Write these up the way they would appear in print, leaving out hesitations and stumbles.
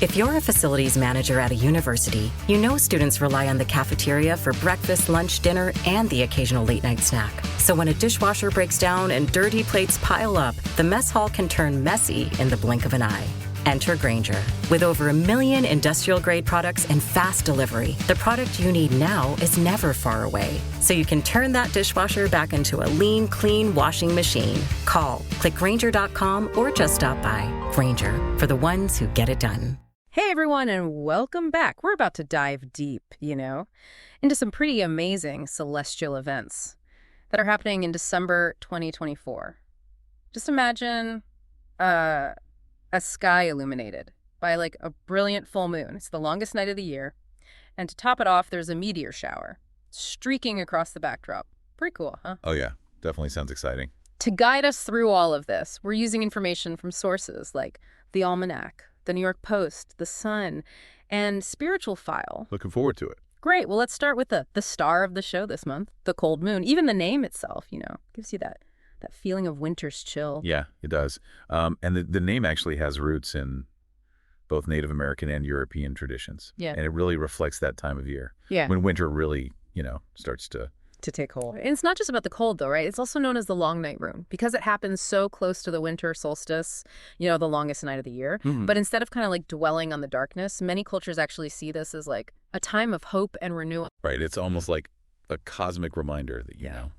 If you're a facilities manager at a university, you know students rely on the cafeteria for breakfast, lunch, dinner, and the occasional late-night snack. So when a dishwasher breaks down and dirty plates pile up, the mess hall can turn messy in the blink of an eye. Enter Grainger. With over 1 million industrial-grade products and fast delivery, the product you need now is never far away. So you can turn that dishwasher back into a lean, clean washing machine. Call, click Grainger.com, or just stop by. Grainger, for the ones who get it done. Hey everyone, and welcome back. We're about to dive deep, into some pretty amazing celestial events that are happening in December 2024. Just imagine a sky illuminated by like a brilliant full moon. It's the longest night of the year. And to top it off, there's a meteor shower streaking across the backdrop. Pretty cool, huh? Oh yeah, definitely sounds exciting. To guide us through all of this, we're using information from sources like the Almanac, the New York Post, the Sun, and Spiritual File. Looking forward to it. Great. Well, let's start with the star of the show this month, the cold moon. Even the name itself, gives you that feeling of winter's chill. Yeah, it does. And the name actually has roots in both Native American and European traditions. Yeah. And it really reflects that time of year. Yeah. When winter really, starts to take hold. And it's not just about the cold, though, right? It's also known as the long night moon because it happens so close to the winter solstice, the longest night of the year. Mm-hmm. But instead of kind of like dwelling on the darkness, many cultures actually see this as like a time of hope and renewal. Right. It's almost like a cosmic reminder that,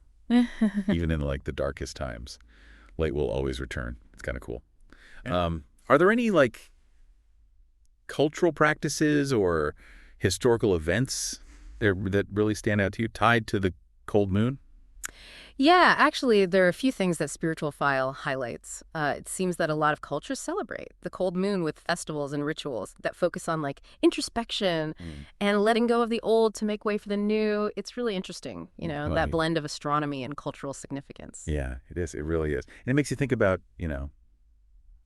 even in like the darkest times, light will always return. It's kind of cool. Yeah. Are there any like cultural practices or historical events that really stand out to you tied to the cold moon? Yeah, actually, there are a few things that Spiritual File highlights. It seems that a lot of cultures celebrate the cold moon with festivals and rituals that focus on like introspection and letting go of the old to make way for the new. It's really interesting, that blend of astronomy and cultural significance. Yeah, it is. It really is. And it makes you think about,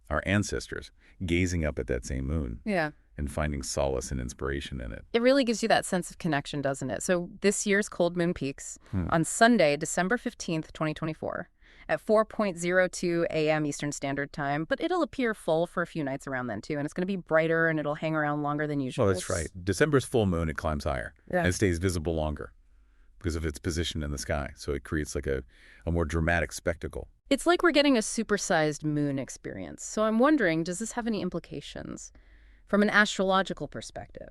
our ancestors gazing up at that same moon. Yeah. And finding solace and inspiration in it. It really gives you that sense of connection, doesn't it? So this year's cold moon peaks on Sunday, December 15th, 2024, at 4:02 a.m. Eastern Standard Time, but it'll appear full for a few nights around then, too, and it's going to be brighter and it'll hang around longer than usual. Oh, that's right. December's full moon, it climbs higher. Yeah. And it stays visible longer because of its position in the sky. So it creates like a more dramatic spectacle. It's like we're getting a supersized moon experience. So I'm wondering, does this have any implications from an astrological perspective?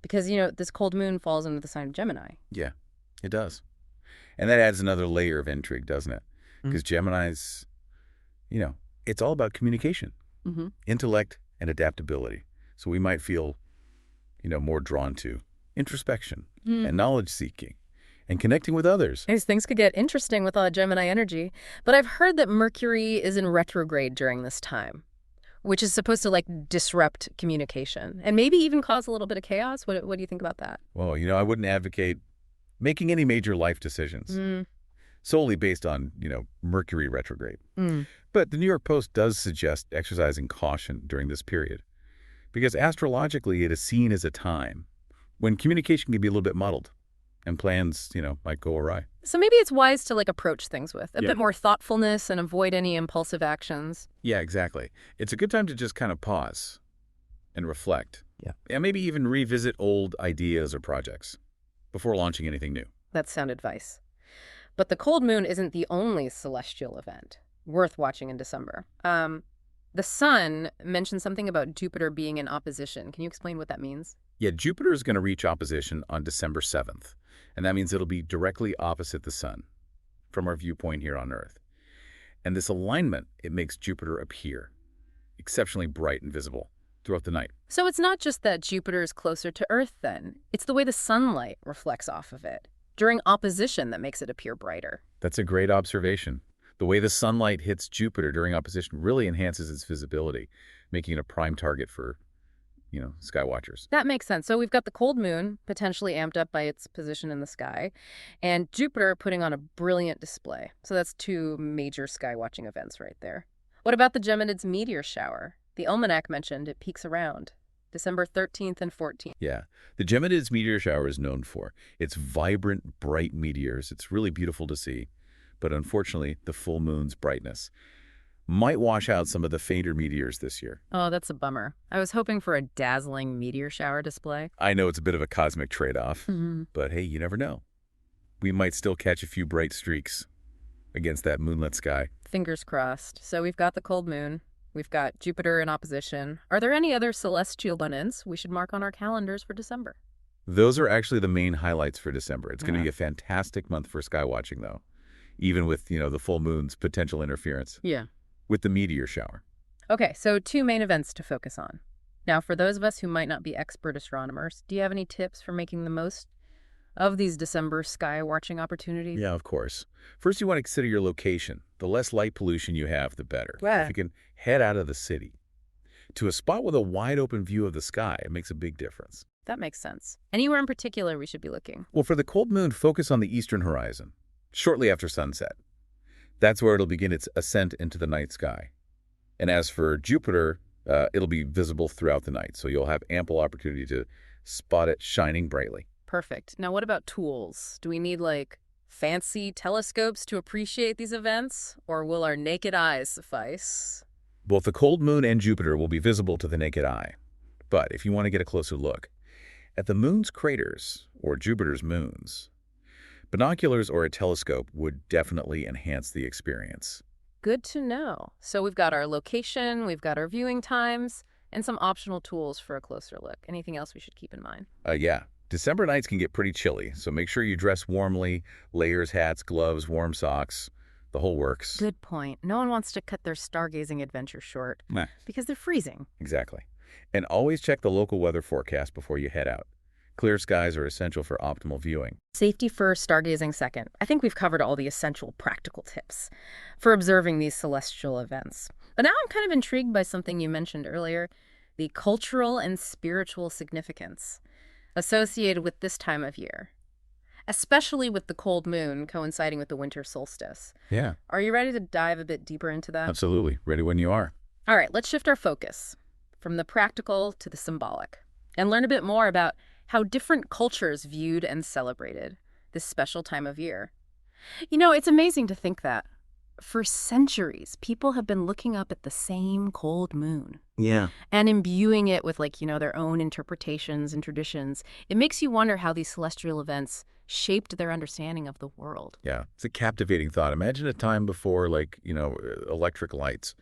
Because, this cold moon falls under the sign of Gemini. Yeah, it does. And that adds another layer of intrigue, doesn't it? Because Gemini's, it's all about communication, intellect, and adaptability. So we might feel, more drawn to introspection and knowledge-seeking and connecting with others. These things could get interesting with all Gemini energy. But I've heard that Mercury is in retrograde during this time, which is supposed to like disrupt communication and maybe even cause a little bit of chaos. What do you think about that? Well, I wouldn't advocate making any major life decisions solely based on, Mercury retrograde. But the New York Post does suggest exercising caution during this period because astrologically it is seen as a time when communication can be a little bit muddled and plans, might go awry. So maybe it's wise to like approach things with a bit more thoughtfulness and avoid any impulsive actions. Yeah, exactly. It's a good time to just kind of pause and reflect. Yeah. And maybe even revisit old ideas or projects before launching anything new. That's sound advice. But the cold moon isn't the only celestial event worth watching in December. The Sun mentioned something about Jupiter being in opposition. Can you explain what that means? Yeah, Jupiter is going to reach opposition on December 7th. And that means it'll be directly opposite the Sun from our viewpoint here on Earth. And this alignment, it makes Jupiter appear exceptionally bright and visible throughout the night. So it's not just that Jupiter is closer to Earth then. It's the way the sunlight reflects off of it during opposition that makes it appear brighter. That's a great observation. The way the sunlight hits Jupiter during opposition really enhances its visibility, making it a prime target for sky watchers. That makes sense. So we've got the cold moon potentially amped up by its position in the sky and Jupiter putting on a brilliant display. So that's two major sky watching events right there. What about the Geminids meteor shower? The Almanac mentioned it peaks around December 13th and 14th. Yeah. The Geminids meteor shower is known for its vibrant, bright meteors. It's really beautiful to see. But unfortunately, the full moon's brightness might wash out some of the fainter meteors this year. Oh, that's a bummer. I was hoping for a dazzling meteor shower display. I know it's a bit of a cosmic trade-off, but hey, you never know. We might still catch a few bright streaks against that moonlit sky. Fingers crossed. So we've got the cold moon. We've got Jupiter in opposition. Are there any other celestial run-ins we should mark on our calendars for December? Those are actually the main highlights for December. It's going to be a fantastic month for sky watching, though, even with, the full moon's potential interference. Yeah. With the meteor shower. Okay, so 2 main events to focus on. Now, for those of us who might not be expert astronomers, do you have any tips for making the most of these December sky watching opportunities? Yeah, of course. First, you want to consider your location. The less light pollution you have, the better. Yeah. If you can head out of the city to a spot with a wide open view of the sky, it makes a big difference. That makes sense. Anywhere in particular we should be looking? Well, for the cold moon, focus on the eastern horizon, shortly after sunset. That's where it'll begin its ascent into the night sky. And as for Jupiter, it'll be visible throughout the night, so you'll have ample opportunity to spot it shining brightly. Perfect. Now, what about tools? Do we need, fancy telescopes to appreciate these events, or will our naked eyes suffice? Both the cold moon and Jupiter will be visible to the naked eye. But if you want to get a closer look at the moon's craters, or Jupiter's moons, binoculars or a telescope would definitely enhance the experience. Good to know. So we've got our location, we've got our viewing times, and some optional tools for a closer look. Anything else we should keep in mind? Yeah. December nights can get pretty chilly, so make sure you dress warmly, layers, hats, gloves, warm socks, the whole works. Good point. No one wants to cut their stargazing adventure short because they're freezing. Exactly. And always check the local weather forecast before you head out. Clear skies are essential for optimal viewing. Safety first, stargazing second. I think we've covered all the essential practical tips for observing these celestial events. But now I'm kind of intrigued by something you mentioned earlier, the cultural and spiritual significance associated with this time of year, especially with the cold moon coinciding with the winter solstice. Yeah. Are you ready to dive a bit deeper into that? Absolutely. Ready when you are. All right, let's shift our focus from the practical to the symbolic and learn a bit more about how different cultures viewed and celebrated this special time of year. It's amazing to think that for centuries, people have been looking up at the same cold moon. Yeah. And imbuing it with, their own interpretations and traditions. It makes you wonder how these celestial events shaped their understanding of the world. Yeah. It's a captivating thought. Imagine a time before, electric lights,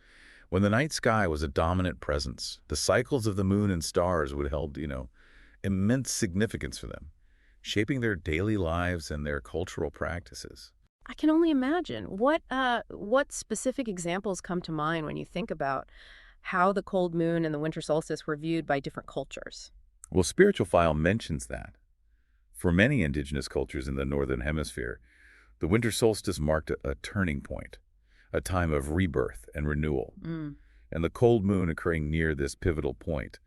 when the night sky was a dominant presence. The cycles of the moon and stars would held, immense significance for them, shaping their daily lives and their cultural practices. I can only imagine. What specific examples come to mind when you think about how the cold moon and the winter solstice were viewed by different cultures? Well, Spiritual File mentions that. For many indigenous cultures in the Northern Hemisphere, the winter solstice marked a turning point, a time of rebirth and renewal. And the cold moon occurring near this pivotal point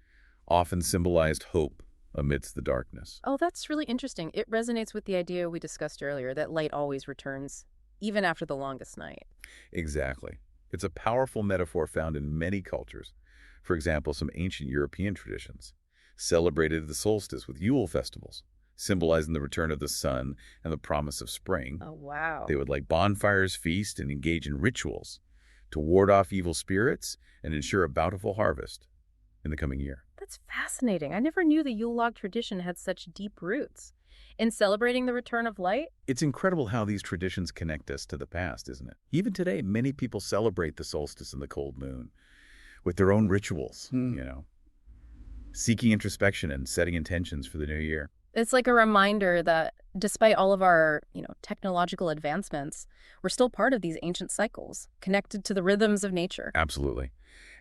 often symbolized hope amidst the darkness. Oh, that's really interesting. It resonates with the idea we discussed earlier, that light always returns, even after the longest night. Exactly. It's a powerful metaphor found in many cultures. For example, some ancient European traditions celebrated the solstice with Yule festivals, symbolizing the return of the sun and the promise of spring. Oh, wow. They would light bonfires, feast, and engage in rituals to ward off evil spirits and ensure a bountiful harvest in the coming year. That's fascinating. I never knew the Yule log tradition had such deep roots. In celebrating the return of light? It's incredible how these traditions connect us to the past, isn't it? Even today, many people celebrate the solstice and the cold moon with their own rituals, seeking introspection and setting intentions for the new year. It's like a reminder that despite all of our, technological advancements, we're still part of these ancient cycles, connected to the rhythms of nature. Absolutely.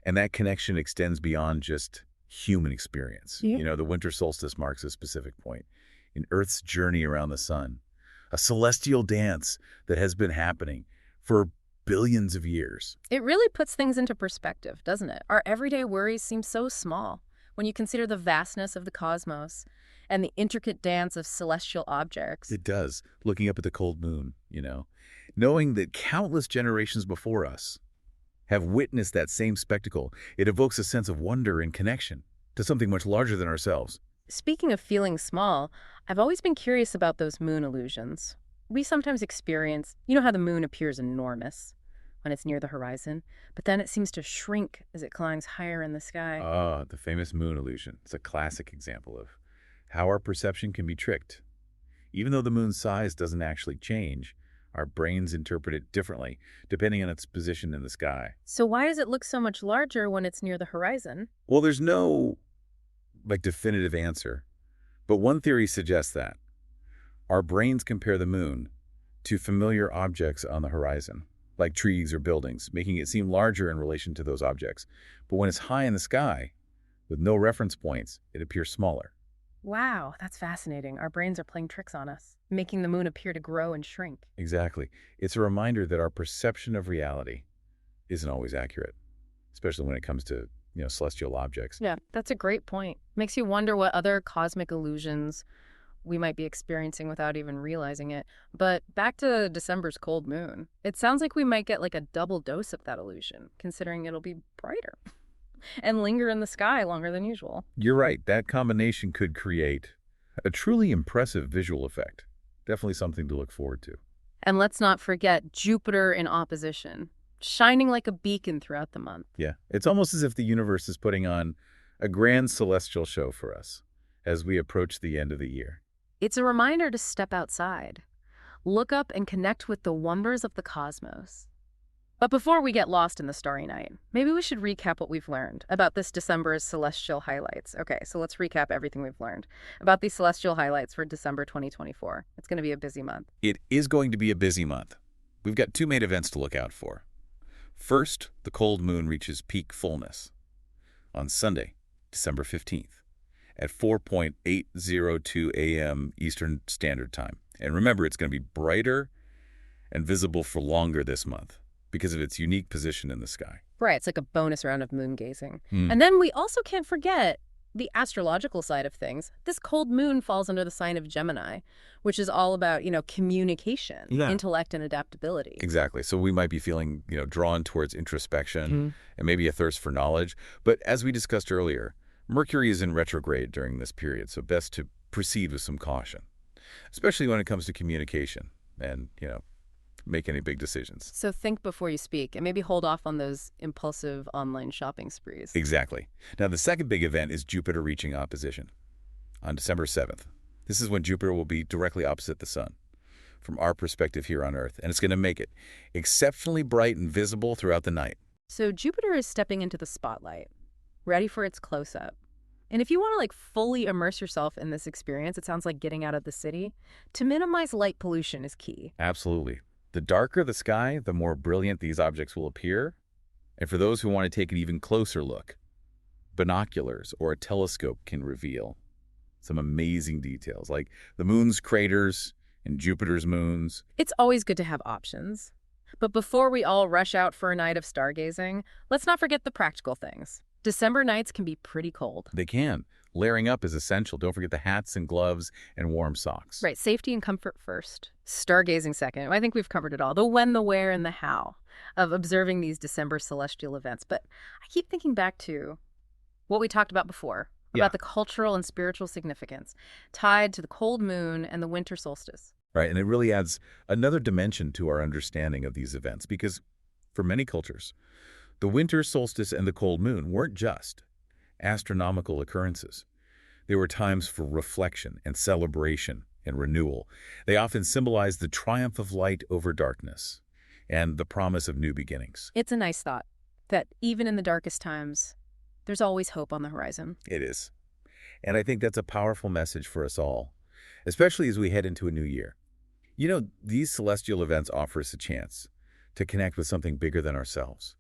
And that connection extends beyond just human experience. Yeah. The winter solstice marks a specific point in Earth's journey around the sun, a celestial dance that has been happening for billions of years. It really puts things into perspective, doesn't it? Our everyday worries seem so small when you consider the vastness of the cosmos and the intricate dance of celestial objects. It does. Looking up at the cold moon, knowing that countless generations before us have witnessed that same spectacle, it evokes a sense of wonder and connection to something much larger than ourselves. Speaking of feeling small, I've always been curious about those moon illusions. We sometimes experience, how the moon appears enormous, when it's near the horizon, but then it seems to shrink as it climbs higher in the sky. The famous moon illusion. It's a classic example of how our perception can be tricked. Even though the moon's size doesn't actually change, our brains interpret it differently, depending on its position in the sky. So why does it look so much larger when it's near the horizon? Well, there's no, definitive answer, but one theory suggests that our brains compare the moon to familiar objects on the horizon, like trees or buildings, making it seem larger in relation to those objects. But when it's high in the sky, with no reference points, it appears smaller. Wow, that's fascinating. Our brains are playing tricks on us, making the moon appear to grow and shrink. Exactly. It's a reminder that our perception of reality isn't always accurate, especially when it comes to, celestial objects. Yeah, that's a great point. Makes you wonder what other cosmic illusions we might be experiencing without even realizing it. But back to December's cold moon. It sounds like we might get like a double dose of that illusion, considering it'll be brighter and linger in the sky longer than usual. You're right. That combination could create a truly impressive visual effect. Definitely something to look forward to. And let's not forget Jupiter in opposition, shining like a beacon throughout the month. Yeah, it's almost as if the universe is putting on a grand celestial show for us as we approach the end of the year. It's a reminder to step outside, look up and connect with the wonders of the cosmos. But before we get lost in the starry night, maybe we should recap what we've learned about this December's celestial highlights. Okay, so let's recap everything we've learned about these celestial highlights for December 2024. It's going to be a busy month. It is going to be a busy month. We've got two main events to look out for. First, the cold moon reaches peak fullness on Sunday, December 15th at 4:802 a.m. Eastern Standard Time. And remember, it's going to be brighter and visible for longer this month because of its unique position in the sky. Right, it's like a bonus round of moon gazing. And then we also can't forget the astrological side of things. This cold moon falls under the sign of Gemini, which is all about, communication, intellect, and adaptability. Exactly. So we might be feeling, drawn towards introspection and maybe a thirst for knowledge. But as we discussed earlier, Mercury is in retrograde during this period, so best to proceed with some caution, especially when it comes to communication and, make any big decisions. So think before you speak and maybe hold off on those impulsive online shopping sprees. Exactly. Now, the second big event is Jupiter reaching opposition on December 7th. This is when Jupiter will be directly opposite the sun from our perspective here on Earth, and it's going to make it exceptionally bright and visible throughout the night. So Jupiter is stepping into the spotlight, ready for its close-up. And if you want to fully immerse yourself in this experience, it sounds like getting out of the city, to minimize light pollution is key. Absolutely. The darker the sky, the more brilliant these objects will appear. And for those who want to take an even closer look, binoculars or a telescope can reveal some amazing details, like the moon's craters and Jupiter's moons. It's always good to have options. But before we all rush out for a night of stargazing, let's not forget the practical things. December nights can be pretty cold. They can. Layering up is essential. Don't forget the hats and gloves and warm socks. Right, safety and comfort first. Stargazing second. I think we've covered it all. The when, the where, and the how of observing these December celestial events. But I keep thinking back to what we talked about before, about the cultural and spiritual significance tied to the cold moon and the winter solstice. Right, and it really adds another dimension to our understanding of these events because for many cultures, the winter solstice and the cold moon weren't just astronomical occurrences. They were times for reflection and celebration and renewal. They often symbolized the triumph of light over darkness and the promise of new beginnings. It's a nice thought that even in the darkest times, there's always hope on the horizon. It is. And I think that's a powerful message for us all, especially as we head into a new year. These celestial events offer us a chance to connect with something bigger than ourselves,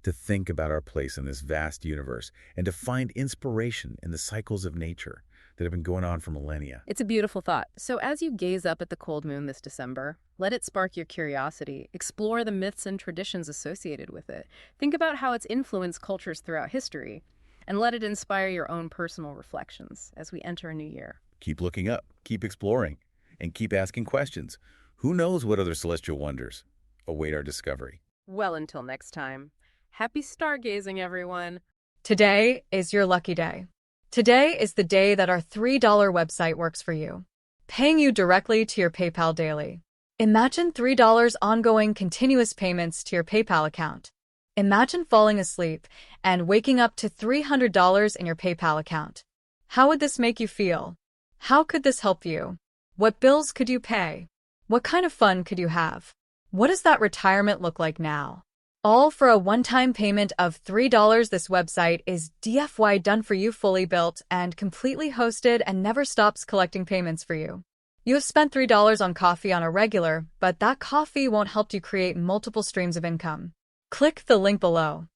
to think about our place in this vast universe, and to find inspiration in the cycles of nature that have been going on for millennia. It's a beautiful thought. So as you gaze up at the cold moon this December, let it spark your curiosity. Explore the myths and traditions associated with it. Think about how it's influenced cultures throughout history, and let it inspire your own personal reflections as we enter a new year. Keep looking up, keep exploring, and keep asking questions. Who knows what other celestial wonders await our discovery? Well, until next time, happy stargazing, everyone. Today is your lucky day. Today is the day that our $3 website works for you, paying you directly to your PayPal daily. Imagine $3 ongoing continuous payments to your PayPal account. Imagine falling asleep and waking up to $300 in your PayPal account. How would this make you feel? How could this help you? What bills could you pay? What kind of fun could you have? What does that retirement look like now? All for a one-time payment of $3. This website is DFY done for you, fully built and completely hosted, and never stops collecting payments for you. You have spent $3 on coffee on a regular, but that coffee won't help you create multiple streams of income. Click the link below.